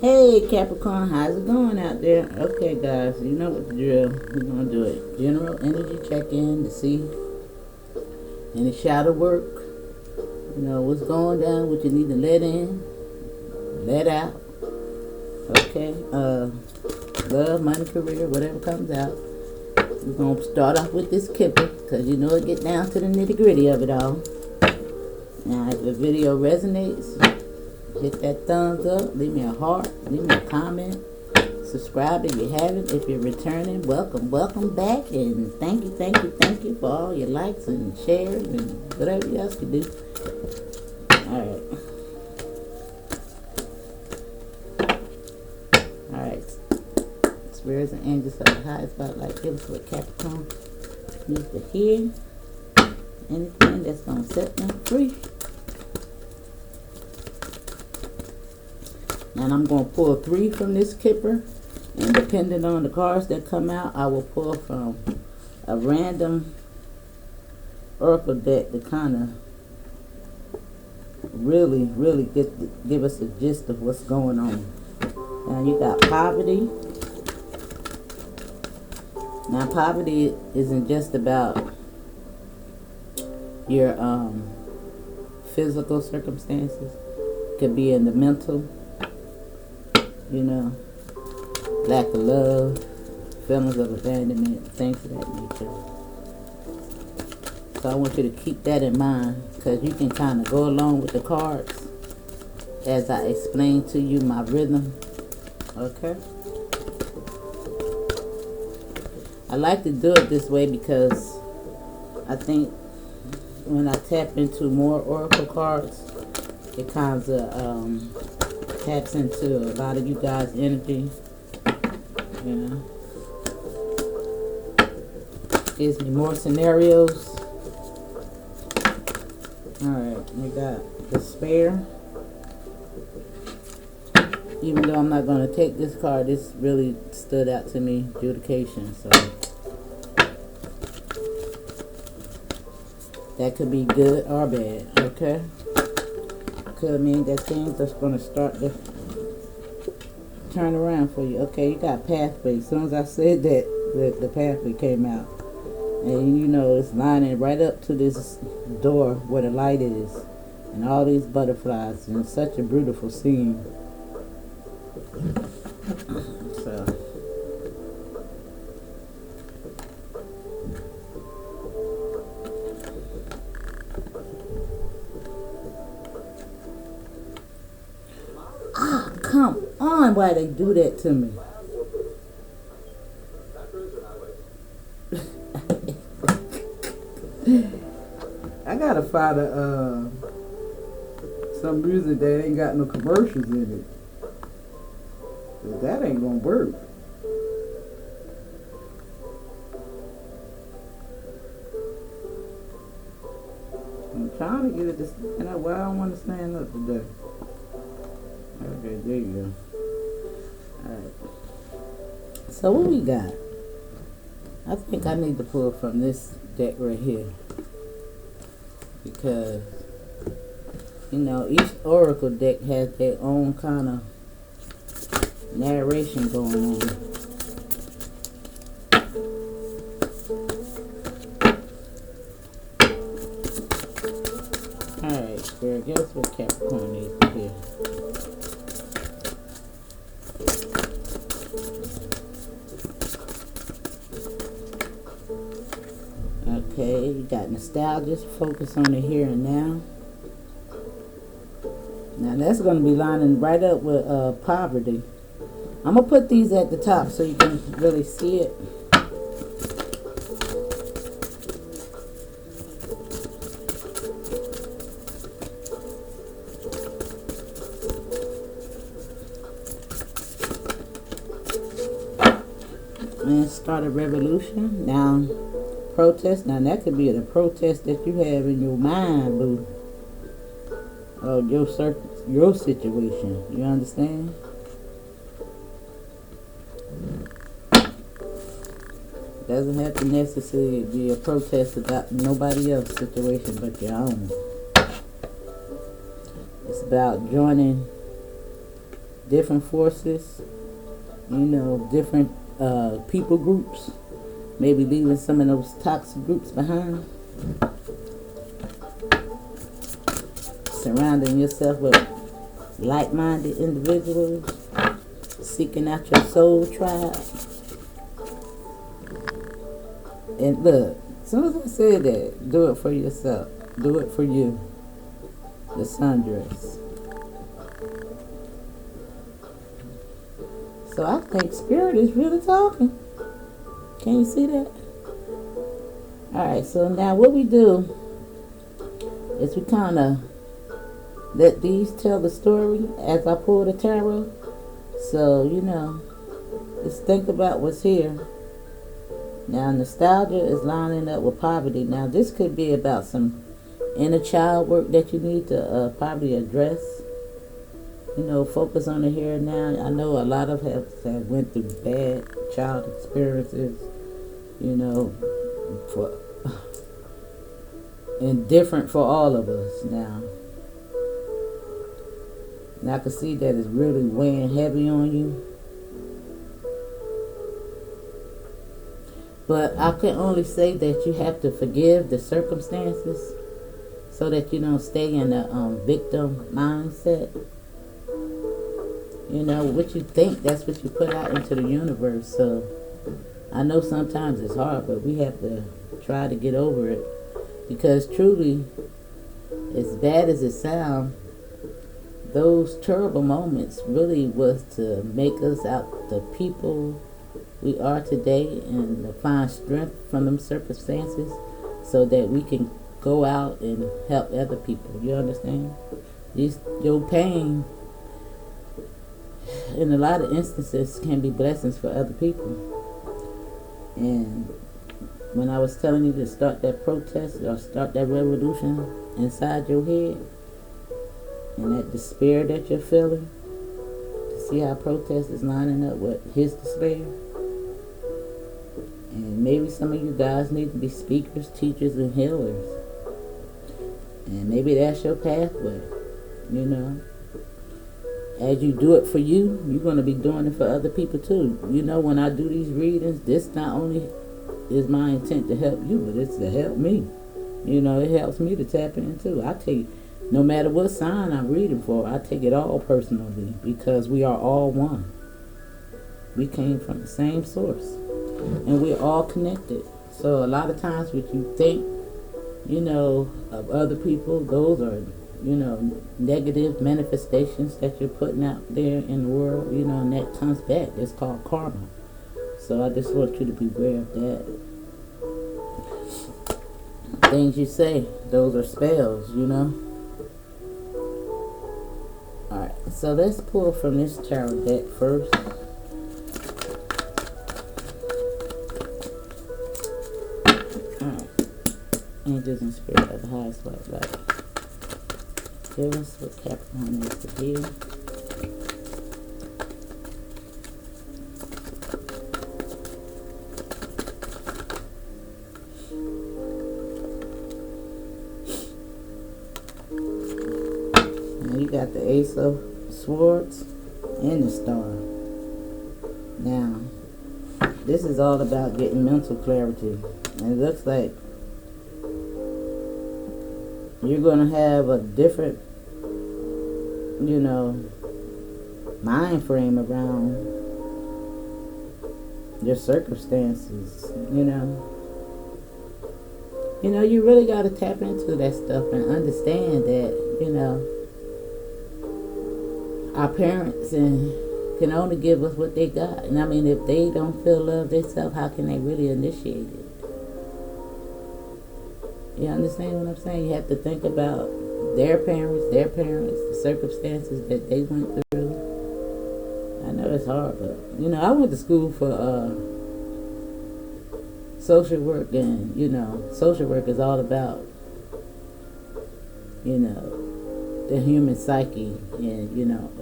Hey Capricorn, how's it going out there? Okay guys, you know what the drill. We're going to do it. General energy check-in to see any shadow work. You know, what's going down, what you need to let in, let out. Okay, love, money, career, whatever comes out. We're going to start off with this kipper because you know it get down to the nitty-gritty of it all. Now, if the video resonates, hit that thumbs up, leave me a heart, leave me a comment, subscribe if you haven't. If you're returning, welcome back, and thank you for all your likes and shares and whatever else you do. Alright, spirits and angels of the highest spotlight, give us what Capricorn needs to hear, anything that's going to set them free. And I'm going to pull 3 from this kipper, and depending on the cards that come out, I will pull from a random oracle deck to kind of really give us a gist of what's going on. Now you got poverty. Now poverty isn't just about your physical circumstances. It could be in the mental. You know, lack of love, feelings of abandonment, things of that nature. So I want you to keep that in mind, because you can kind of go along with the cards as I explain to you my rhythm. Okay? I like to do it this way because I think when I tap into more oracle cards, it kind of taps into a lot of you guys' energy, you know. Gives me more scenarios. Alright, we got despair. Even though I'm not going to take this card, this really stood out to me, adjudication. So that could be good or bad, okay? Could mean that things are going to start to turn around for you. Okay, you got pathway. As soon as I said that, the pathway came out. And you know, it's lining right up to this door where the light is. And all these butterflies. And it's such a beautiful scene. So come on, why they do that to me? I gotta find some music that ain't got no commercials in it. That ain't gonna work. I'm trying to get it to stand up. Well, I don't want to stand up today. Okay, there you go. Alright. So what we got? I think I need to pull from this deck right here. Because, you know, each oracle deck has their own kind of narration going on. Alright, Spirit, guess what Capricorn needs to hear. Okay, you got nostalgia, focus on the here and now. Now that's going to be lining right up with poverty. I'm going to put these at the top so you can really see it. And start a revolution. Now, protest. Now that could be the protest that you have in your mind, boo. Of your situation. You understand? Doesn't have to necessarily be a protest about nobody else's situation but your own. It's about joining different forces, different people groups, maybe leaving some of those toxic groups behind, surrounding yourself with like-minded individuals, seeking out your soul tribe. And look, as soon as I said that, do it for yourself. Do it for you. The sundress. So I think Spirit is really talking. Can you see that? Alright, so now what we do is we kind of let these tell the story as I pull the tarot. So, just think about what's here. Now, nostalgia is lining up with poverty. Now, this could be about some inner child work that you need to probably address. Focus on the here and now. I know a lot of us have went through bad child experiences, and different for all of us now. And I can see that it's really weighing heavy on you. But I can only say that you have to forgive the circumstances so that you don't stay in a victim mindset. What you think, that's what you put out into the universe. So I know sometimes it's hard, but we have to try to get over it. Because truly, as bad as it sounds, those terrible moments really was to make us out the people we are today and to find strength from them circumstances so that we can go out and help other people. You understand? Your pain, in a lot of instances, can be blessings for other people. And when I was telling you to start that protest or start that revolution inside your head, and that despair that you're feeling, to see how protest is lining up with his despair. And maybe some of you guys need to be speakers, teachers, and healers. And maybe that's your pathway, As you do it for you, you're going to be doing it for other people too. When I do these readings, this not only is my intent to help you, but it's to help me. It helps me to tap in too. I take, no matter what sign I'm reading for, I take it all personally because we are all one. We came from the same source. And we're all connected. So a lot of times what you think, of other people, those are, negative manifestations that you're putting out there in the world, and that comes back. It's called karma. So I just want you to be aware of that. Things you say, those are spells, Alright, so let's pull from this tarot deck first. Angels and Spirit of the highest light. Give us what Capricorn needs to be. Now you got the Ace of Swords and the Star. Now, this is all about getting mental clarity. And it looks like you're going to have a different, mind frame around your circumstances, you really got to tap into that stuff and understand that, our parents can only give us what they got. And I mean, if they don't feel love themselves, how can they really initiate it? You understand what I'm saying? You have to think about their parents, the circumstances that they went through. I know it's hard, but, I went to school for social work, and, social work is all about, the human psyche and,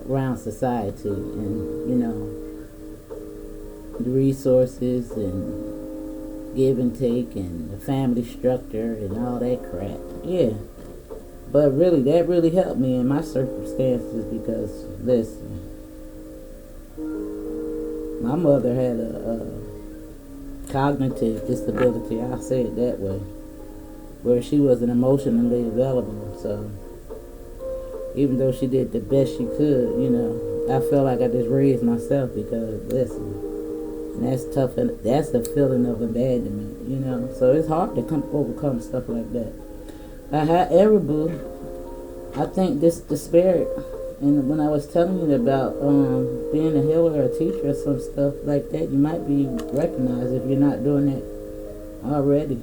around society and, the resources and give and take and the family structure and all that crap. Yeah. But really, that really helped me in my circumstances because, listen, My mother had a cognitive disability, I'll say it that way, where she wasn't emotionally available. So even though she did the best she could, I felt like I just raised myself because, listen, and that's tough, and that's the feeling of abandonment. So it's hard to overcome stuff like that. However, boo, I think the spirit, and when I was telling you about being a healer or a teacher or some stuff like that, you might be recognized if you're not doing it already.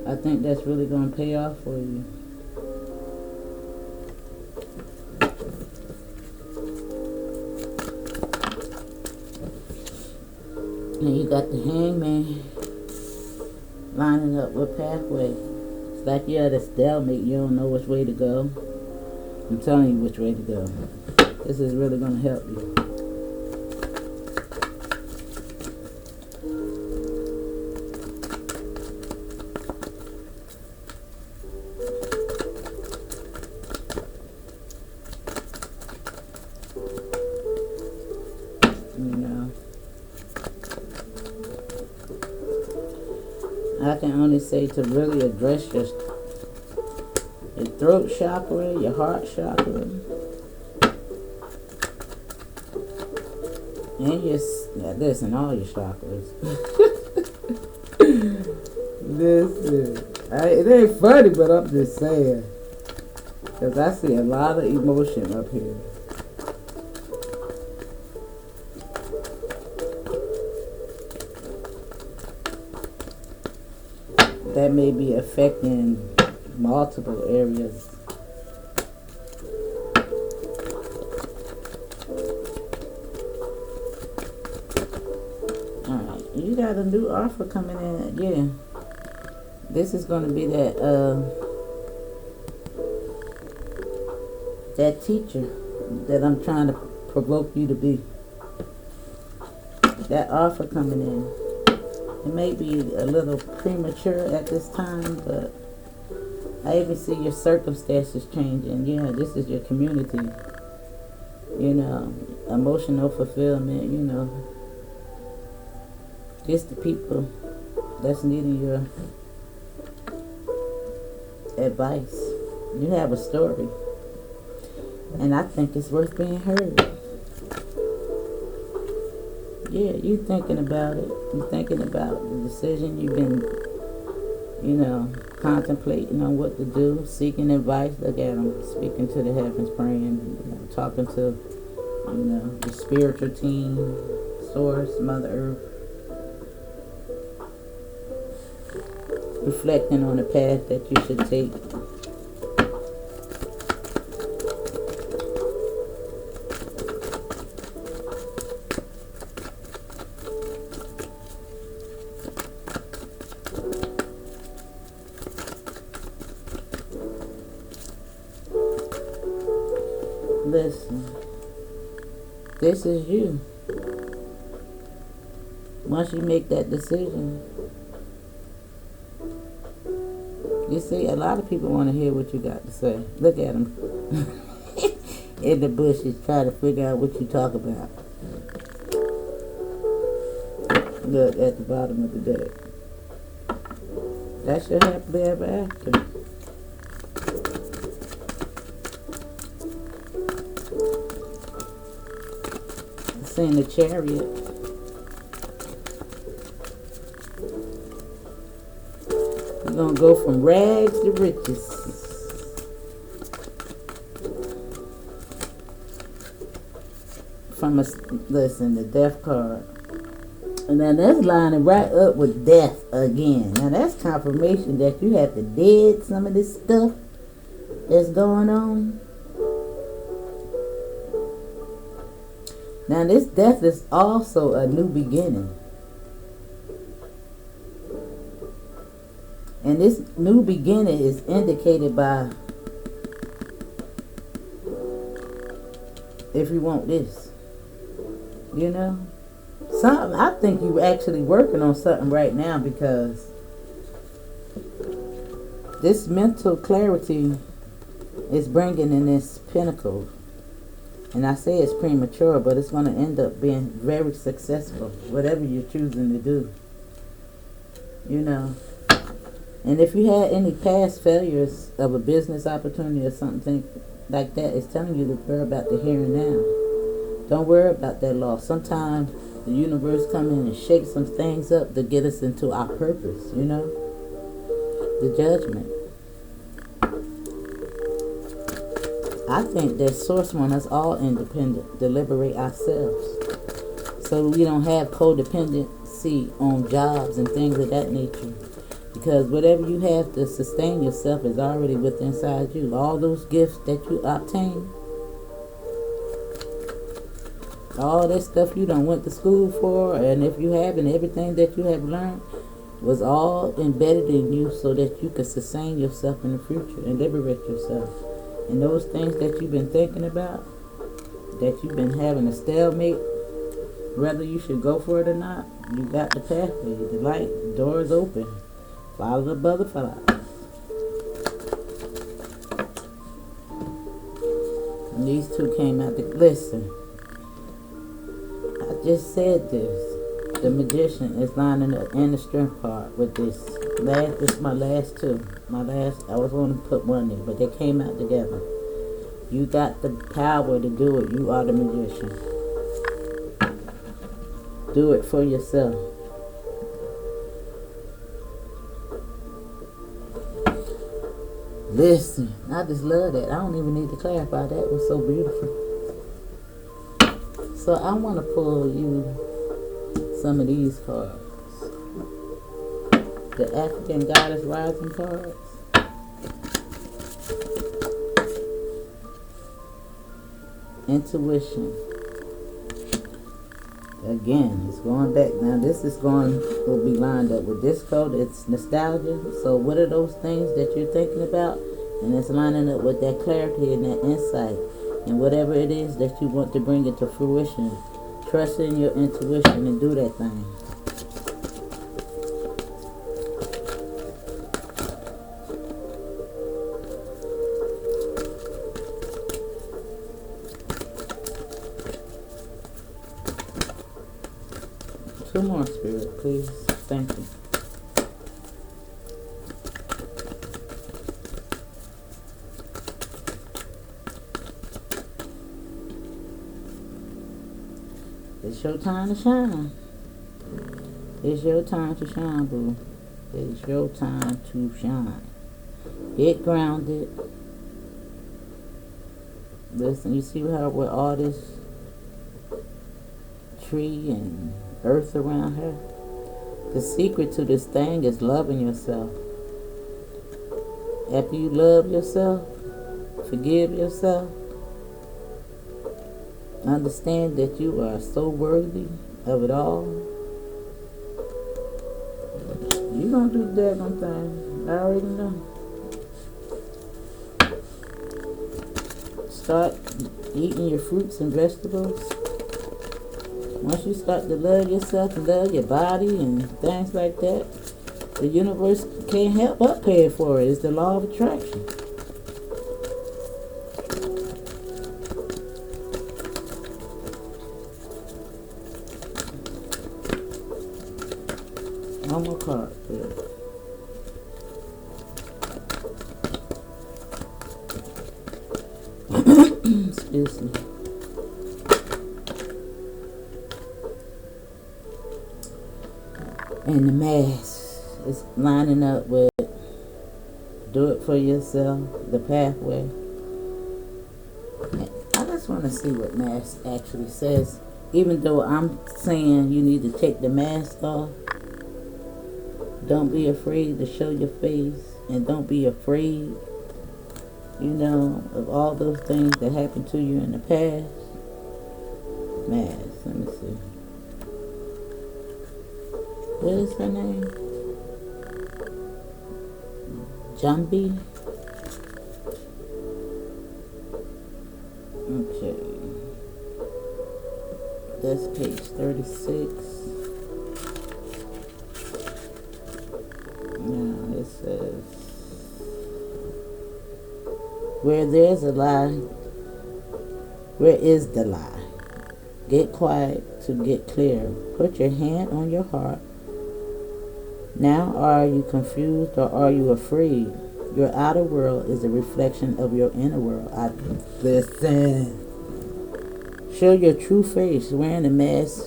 I think that's really going to pay off for you. And you got the Hangman lining up with pathway. It's like you're at a stalemate. You don't know which way to go. I'm telling you which way to go. This is really going to help you. I can only say to really address your throat chakra, your heart chakra, and listen, all your chakras. Listen, it ain't funny, but I'm just saying, because I see a lot of emotion up here. That may be affecting multiple areas. Alright, you got a new offer coming in. Yeah. This is going to be that teacher that I'm trying to provoke you to be. That offer coming in. It may be a little premature at this time, but I even see your circumstances changing. Yeah, this is your community. Emotional fulfillment, just the people that's needing your advice. You have a story, and I think it's worth being heard. Yeah, you thinking about it. You thinking about the decision you've been, contemplating on what to do, seeking advice. Look at them, speaking to the heavens, praying, talking to, the spiritual team, Source, Mother Earth. Reflecting on the path that you should take. Listen, this is you. Once you make that decision, you see, a lot of people want to hear what you got to say. Look at them in the bushes trying to figure out what you talk about. Look at the bottom of the deck. That's your happily ever after. In the Chariot. We're going to go from rags to riches. Listen, the death card. And now that's lining right up with death again. Now that's confirmation that you have to dead some of this stuff that's going on. Now this death is also a new beginning. And this new beginning is indicated by, if you want this, something. I think you're actually working on something right now, because this mental clarity is bringing in this pinnacle. And I say it's premature, but it's going to end up being very successful, whatever you're choosing to do. You know. And if you had any past failures of a business opportunity or something like that, it's telling you to worry about the here and now. Don't worry about that loss. Sometimes the universe come in and shake some things up to get us into our purpose, you know? The judgment. I think that Source wants us all independent, to liberate ourselves. So we don't have codependency on jobs and things of that nature. Because whatever you have to sustain yourself is already within inside you. All those gifts that you obtain, all that stuff you done went to school for, and if you have, and everything that you have learned was all embedded in you so that you could sustain yourself in the future and liberate yourself. And those things that you've been thinking about, that you've been having a stalemate, whether you should go for it or not, you got the pathway, the light, the door is open. Follow the butterflies. And these two came out to listen. I just said this. The magician is lining up in the strength part with this. This is my last two. I was going to put one in, but they came out together. You got the power to do it. You are the magician. Do it for yourself. Listen, I just love that. I don't even need to clarify. That was so beautiful. So I want to pull you some of these cards. The African Goddess Rising cards. Intuition. Again, it's going back. Now this will be lined up with this code. It's nostalgia. So what are those things that you're thinking about? And it's lining up with that clarity and that insight. And whatever it is that you want to bring into fruition, trust in your intuition and do that thing. Two more, Spirit, please. Thank you. It's your time to shine. It's your time to shine, boo. It's your time to shine. Get grounded. Listen, you see how with all this tree and earth around her? The secret to this thing is loving yourself. After you love yourself, forgive yourself, understand that you are so worthy of it all, you're going to do the daggone thing. I already know. Start eating your fruits and vegetables. Once you start to love yourself and love your body and things like that, the universe can't help but pay for it. It's the law of attraction. One more card, please. Excuse me. And the mask is lining up with do it for yourself, the pathway. I just want to see what mask actually says. Even though I'm saying you need to take the mask off, don't be afraid to show your face, and don't be afraid, of all those things that happened to you in the past. Mask, let me see. What is her name? Jambi? Okay. That's page 36. Now it says, where there's a lie, Where is the lie? Get quiet to get clear. Put your hand on your heart. Now, are you confused or are you afraid? Your outer world is a reflection of your inner world. Listen. Show your true face. Wearing a mask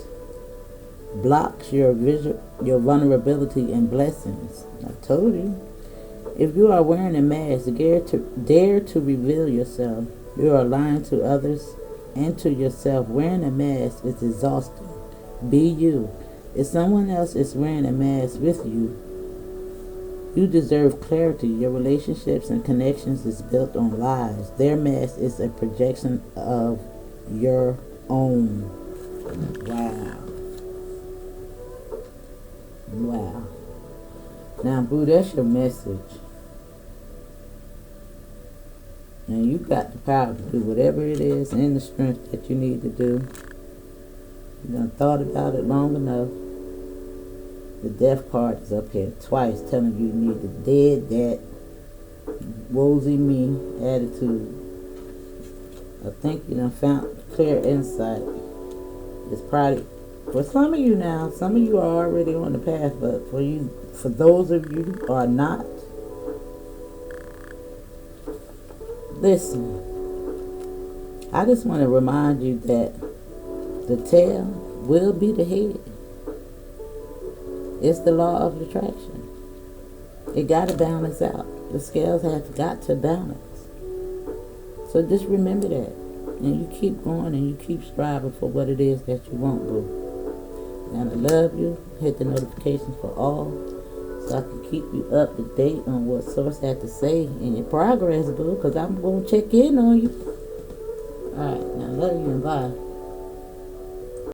blocks your vulnerability and blessings. I told you. If you are wearing a mask, dare to reveal yourself. You are lying to others and to yourself. Wearing a mask is exhausting. Be you. If someone else is wearing a mask with you, you deserve clarity. Your relationships and connections is built on lies. Their mask is a projection of your own. Wow. Wow. Now, boo, that's your message. And you got the power to do whatever it is and the strength that you need to do. You done thought about it long enough. The death card is up here twice telling you need to dead that woesy me attitude. I think you done found clear insight. It's probably, for some of you now, some of you are already on the path, but for those of you who are not, listen, I just want to remind you that the tail will be the head. It's the law of attraction. It got to balance out. The scales have got to balance. So just remember that. And you keep going and you keep striving for what it is that you want, boo. And I love you. Hit the notifications for all so I can keep you up to date on what Source had to say in your progress, boo, because I'm going to check in on you. Alright, now I love you and bye.